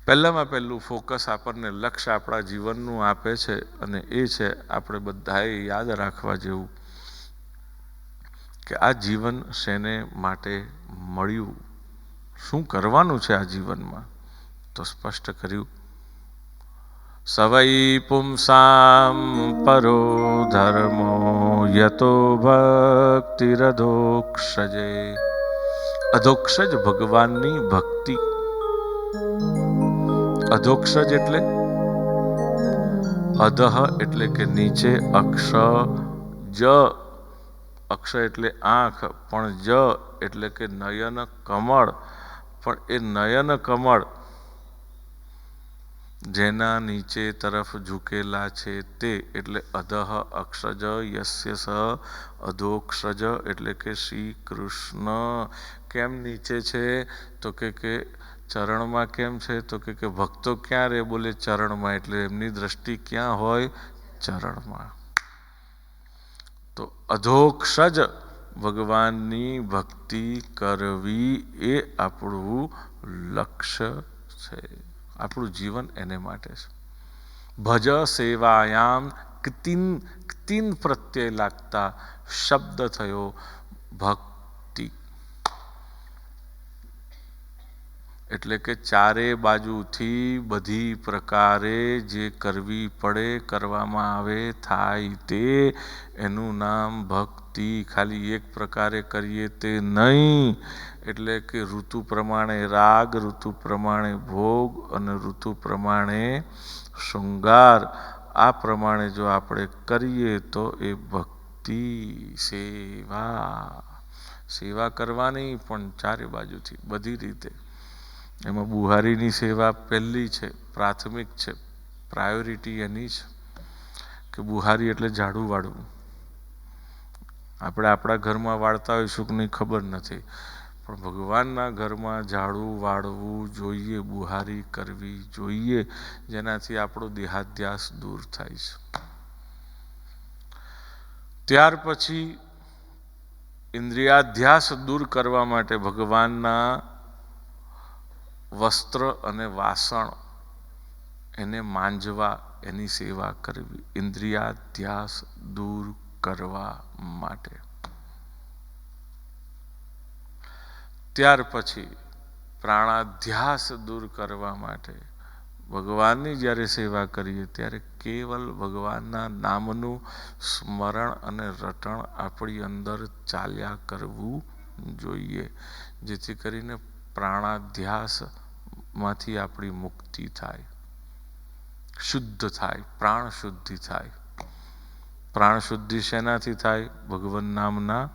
પહેલામાં પહેલું ફોકસ આપણને લક્ષ્ય આપણા જીવનનું આપે છે અને એ છે આપણે બધાએ યાદ રાખવા જેવું કે આ જીવન શેને માટે મળ્યું, શું કરવાનું છે આ જીવનમાં. તો સ્પષ્ટ કર્યું, સવૈ પુંસામ પરો ધર્મો યતો ભક્તિરધોક્ષજે. અધોક્ષજ ભગવાનની ભક્તિ. અધોક્ષજ એટલે અધઃ એટલે કે નીચે, અક્ષ જ અક્ષ એટલે આંખ, પણ જ એટલે કે નયન કમળ. પણ એ નયન કમળ જેના નીચે તરફ ઝૂકેલા છે તે એટલે અધઃ અક્ષજ યસ્ય સ અધોક્ષજ એટલે કે શ્રી કૃષ્ણ. કેમ નીચે છે તો કે ચરણમાં. કેમ છે તો કે ભક્તો ક્યાં રે, બોલે ચરણમાં. એટલે એમની દ્રષ્ટિ ક્યાં હોય, ચરણમાં. તો અધોક્ષજ ભગવાનની ભક્તિ કરવી એ આપણું લક્ષ્ય છે, આપણું જીવન એને માટે છે. ભજ સેવાયામ ક્તિન પ્રત્યય લાગતા શબ્દ થયો ભક્તિ. એટલે કે ચારે બાજુથી બધી પ્રકારે જે કરવી પડે, કરવામાં આવે, થાય તે એનું નામ ભક્તિ. ખાલી એક પ્રકારે કરીએ તે નહીં. એટલે કે ઋતુ પ્રમાણે રાગ, ઋતુ પ્રમાણે ભોગ અને ઋતુ પ્રમાણે શૃંગાર. આ પ્રમાણે જો આપણે કરીએ તો એ ભક્તિ. સેવા કરવાની પણ ચારે બાજુથી બધી રીતે. એમાં બુહારીની સેવા પહેલી છે, પ્રાથમિક છે, પ્રાયોરિટી એની છે કે બુહારી એટલે ઝાડુ વાળવું. આપણે આપણા ઘરમાં વાળતા હોઈશું કે નહીં ખબર નથી, પણ ભગવાનના ઘરમાં ઝાડુ વાળવું જોઈએ, બુહારી કરવી જોઈએ, જેનાથી આપણો દેહાધ્યાસ દૂર થાય છે. ત્યાર પછી ઇન્દ્રિયાધ્યાસ દૂર કરવા માટે ભગવાનના વસ્ત્ર અને વાસણ એને માંજવા, એની સેવા કરવી, ઇન્દ્રિયાધ્યાસ દૂર કરવા માટે. ત્યાર પછી પ્રાણાધ્યાસ દૂર કરવા માટે ભગવાનની જ્યારે સેવા કરીએ ત્યારે કેવલ ભગવાનના નામનું સ્મરણ અને રટણ આપણી અંદર ચાલ્યા કરવું જોઈએ, જેથી કરીને પ્રાણાધ્યાસમાંથી આપણી મુક્તિ થાય, શુદ્ધ થાય, પ્રાણ શુદ્ધિ થાય. પ્રાણ શુદ્ધિ શેનાથી થાય? ભગવાન નામના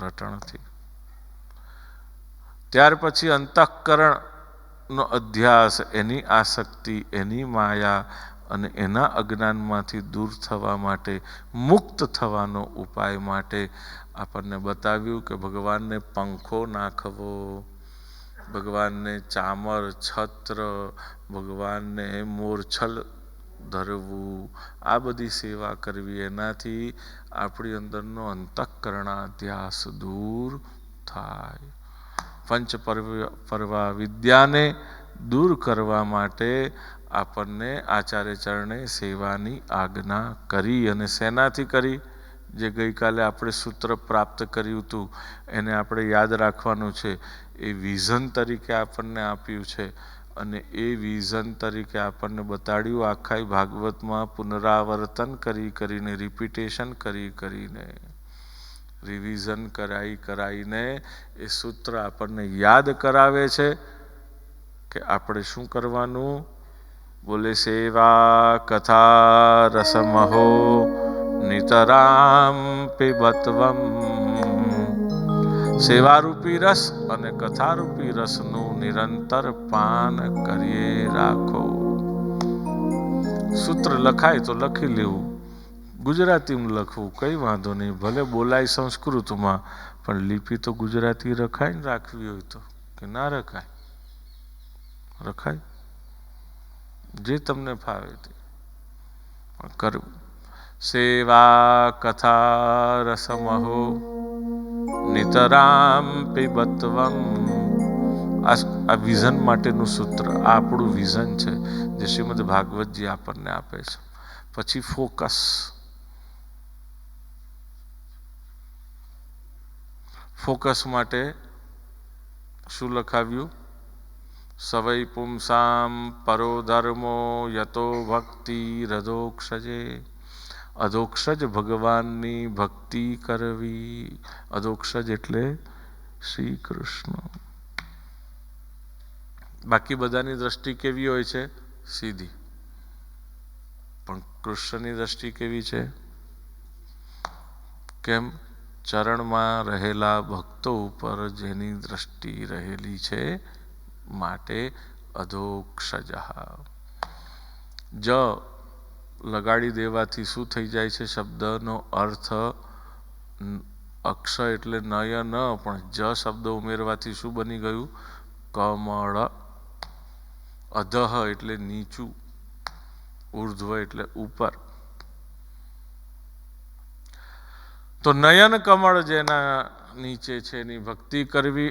રટણથી. ત્યાર પછી અંતઃકરણનો અધ્યાસ, એની આસક્તિ, એની માયા અને એના અજ્ઞાનમાંથી દૂર થવા માટે, મુક્ત થવાનો ઉપાય માટે આપણને બતાવ્યું કે ભગવાનને પંખો નાખવો, ભગવાનને ચામર, છત્ર, ભગવાનને મોરછલ ધરવું, આ બધી સેવા કરવી. એનાથી આપણી અંદરનો અંતઃકરણાધ્યાસ દૂર થાય. પંચ પર્વા વિદ્યાને દૂર કરવા માટે આપણને આચાર્ય ચરણે સેવાની આજ્ઞા કરી. અને શેનાથી કરી? જે ગઈકાલે આપણે સૂત્ર પ્રાપ્ત કર્યું હતું એને આપણે યાદ રાખવાનું છે. એ વિઝન તરીકે આપણને આપ્યું છે અને એ વિઝન તરીકે આપણને બતાડ્યું આખા ભાગવતમાં પુનરાવર્તન કરીને, રિપીટેશન કરીને, રિવિઝન કરાઈને એ સૂત્ર આપણને યાદ કરાવે છે કે આપણે શું કરવાનું. બોલે સેવા કથા રસમહો નિતરામ પિબત્વમ. સેવારૂપી રસ અને કથારૂપી રસનું નિરંતર પાન કરીએ રાખો. સૂત્ર લખાય તો લખી લેવું, ગુજરાતીમાં લખવું કઈ વાંધો નહીં, ભલે બોલાય સંસ્કૃતમાં, પણ લિપિ તો ગુજરાતી રખાય ને. રાખવી હોય તો કે ના રખાય? રખાય, જે તમને ફાવે તે કરવું. સેવા કથા રસમહો નિતરામ પિબત્વમ. આ વિઝન માટેનું સૂત્ર, આ આપણું વિઝન છે જે શ્રીમદ ભાગવતજી આપણને આપે છે. પછી ફોકસ. ફોકસ માટે શું લખાવ્યું? સવૈ પુંસામ પરો ધર્મો યતો ભક્તિ રધોક્ષજે. અધોક્ષજ ભગવાનની ભક્તિ કરવી. અધોક્ષજ એટલે શ્રી કૃષ્ણ. બાકી બધાની દ્રષ્ટિ કેવી હોય છે? સીધી. પણ કૃષ્ણની દ્રષ્ટિ કેવી છે? કેમ? ચરણમાં રહેલા ભક્તો ઉપર જેની દ્રષ્ટિ રહેલી છે માટે અધોક્ષજ. જ લગાડી દેવાથી શું થઈ જાય છે? શબ્દનો અર્થ અક્ષ એટલે નય ન, પણ જ શબ્દ ઉમેરવાથી શું બની ગયું? કમળ. અધઃ એટલે નીચું, ઉર્ધ્વ એટલે ઉપર. તો નયન કમળ જેના નીચે છે એની ભક્તિ કરવી.